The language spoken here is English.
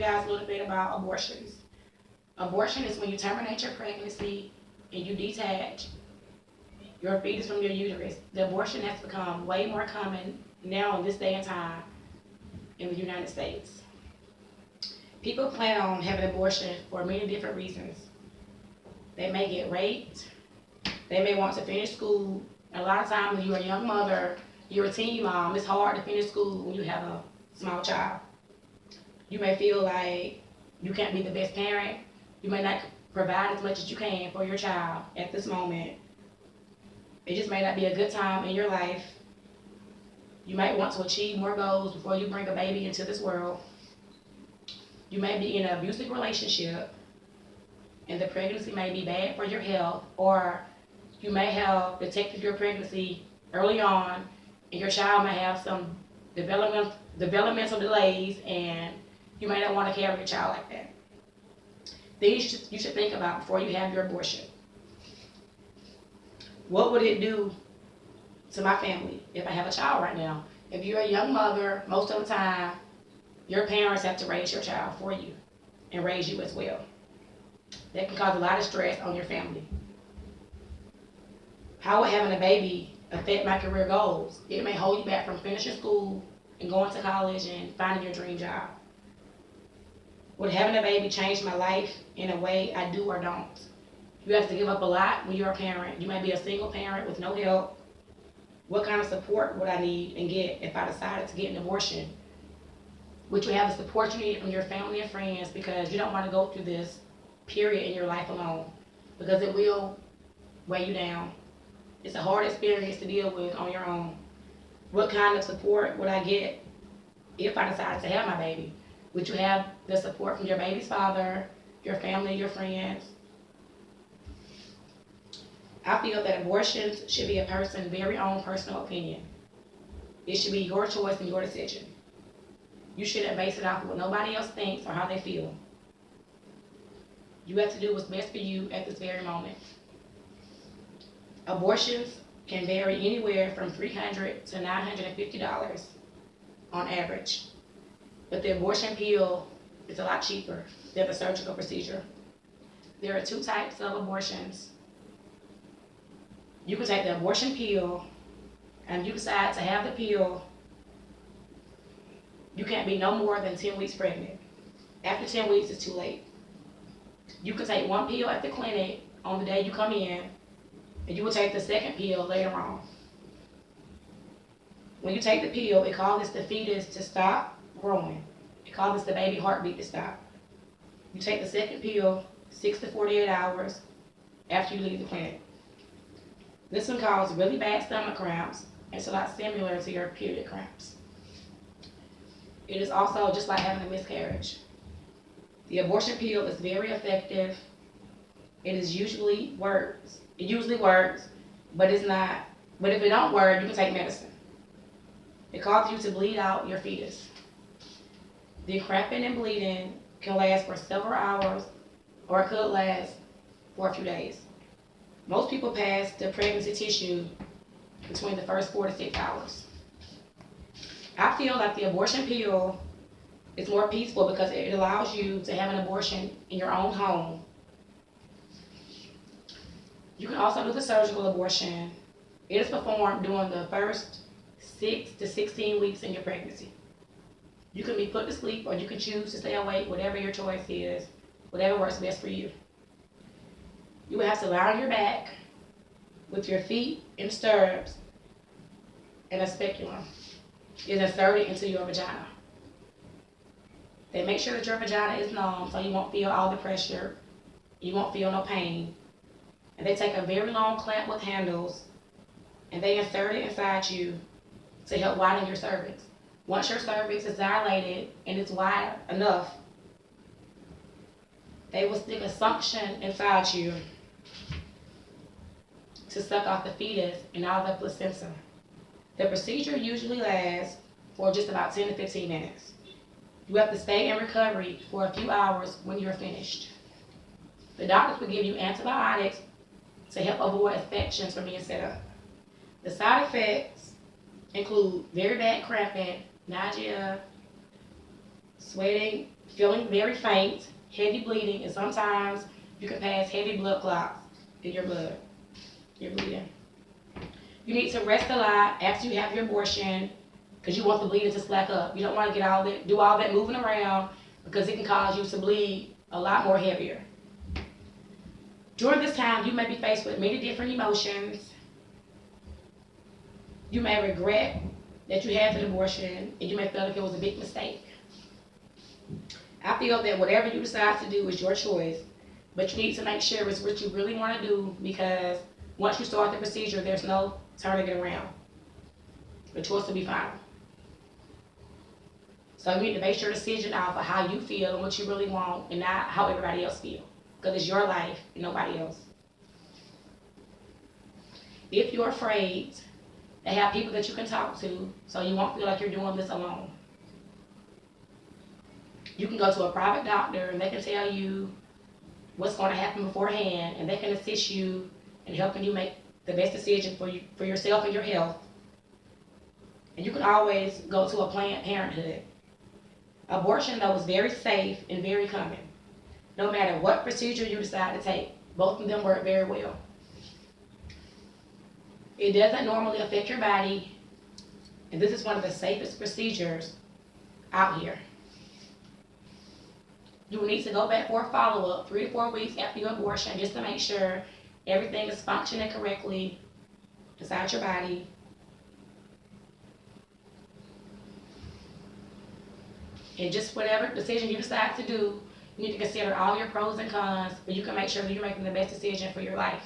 guys a little bit about abortions. Abortion is when you terminate your pregnancy and you detach your fetus from your uterus. The abortion has become way more common now in this day and time in the United States. People plan on having abortion for many different reasons. They may get raped. They may want to finish school. A lot of times when you're a young mother, you're a teen mom, it's hard to finish school when you have a small child. You may feel like you can't be the best parent. You may not provide as much as you can for your child at this moment. It just may not be a good time in your life. You might want to achieve more goals before you bring a baby into this world. You may be in an abusive relationship, and the pregnancy may be bad for your health, or you may have detected your pregnancy early on, and your child may have some developmental delays, and you may not want to carry your child like that. Things you should think about before you have your abortion. What would it do to my family if I have a child right now? If you're a young mother, most of the time, your parents have to raise your child for you and raise you as well. That can cause a lot of stress on your family. How would having a baby affect my career goals? It may hold you back from finishing school and going to college and finding your dream job. Would having a baby change my life in a way I do or don't? You have to give up a lot when you're a parent. You may be a single parent with no help. What kind of support would I need and get if I decided to get an abortion? Would you have the support you need from your family and friends, because you don't want to go through this period in your life alone, because it will weigh you down. It's a hard experience to deal with on your own. What kind of support would I get if I decided to have my baby? Would you have the support from your baby's father, your family, your friends? I feel that abortions should be a person's very own personal opinion. It should be your choice and your decision. You shouldn't base it off of what nobody else thinks or how they feel. You have to do what's best for you at this very moment. Abortions can vary anywhere from $300 to $950 on average. But the abortion pill is a lot cheaper than the surgical procedure. There are two types of abortions. You can take the abortion pill, and you decide to have the pill. You can't be no more than 10 weeks pregnant. After 10 weeks, it's too late. You can take one pill at the clinic on the day you come in, and you will take the second pill later on. When you take the pill, it causes the fetus to stop growing. It causes the baby heartbeat to stop. You take the second pill 6 to 48 hours after you leave the clinic. This can cause really bad stomach cramps. It's a lot similar to your period cramps. It is also just like having a miscarriage. The abortion pill is very effective. It usually works, but it's not. But if it don't work, you can take medicine. It causes you to bleed out your fetus. The cramping and bleeding can last for several hours, or it could last for a few days. Most people pass the pregnancy tissue between the first 4 to 6 hours. I feel like the abortion pill is more peaceful because it allows you to have an abortion in your own home. You can also do the surgical abortion. It is performed during the first 6 to 16 weeks in your pregnancy. You can be put to sleep, or you can choose to stay awake, whatever your choice is, whatever works best for you. You will have to lie on your back with your feet in stirrups, and a speculum is inserted into your vagina. They make sure that your vagina is numb so you won't feel all the pressure, you won't feel no pain. And they take a very long clamp with handles, and they insert it inside you to help widen your cervix. Once your cervix is dilated and it's wide enough, they will stick a suction inside you to suck off the fetus and all the placenta. The procedure usually lasts for just about 10 to 15 minutes. You have to stay in recovery for a few hours when you're finished. The doctors will give you antibiotics to help avoid infections from being set up. The side effects include very bad cramping, nausea, sweating, feeling very faint, heavy bleeding, and sometimes you can pass heavy blood clots in your blood. You're bleeding. You need to rest a lot after you have your abortion because you want the bleeding to slack up. You don't want to do all that moving around because it can cause you to bleed a lot more heavier. During this time, you may be faced with many different emotions. You may regret that you had an abortion, and you may feel like it was a big mistake. I feel that whatever you decide to do is your choice, but you need to make sure it's what you really want to do because once you start the procedure, there's no turning it around. The choice will be final. So you need to base your decision off of how you feel and what you really want and not how everybody else feels. Because it's your life and nobody else. If you're afraid, they have people that you can talk to so you won't feel like you're doing this alone. You can go to a private doctor and they can tell you what's going to happen beforehand and they can assist you in helping you make the best decision for yourself and your health. And you can always go to a Planned Parenthood. Abortion, though, is very safe and very common. No matter what procedure you decide to take, both of them work very well. It doesn't normally affect your body, and this is one of the safest procedures out here. You will need to go back for a follow-up 3 to 4 weeks after your abortion just to make sure everything is functioning correctly inside your body. And just whatever decision you decide to do, you need to consider all your pros and cons, but you can make sure that you're making the best decision for your life.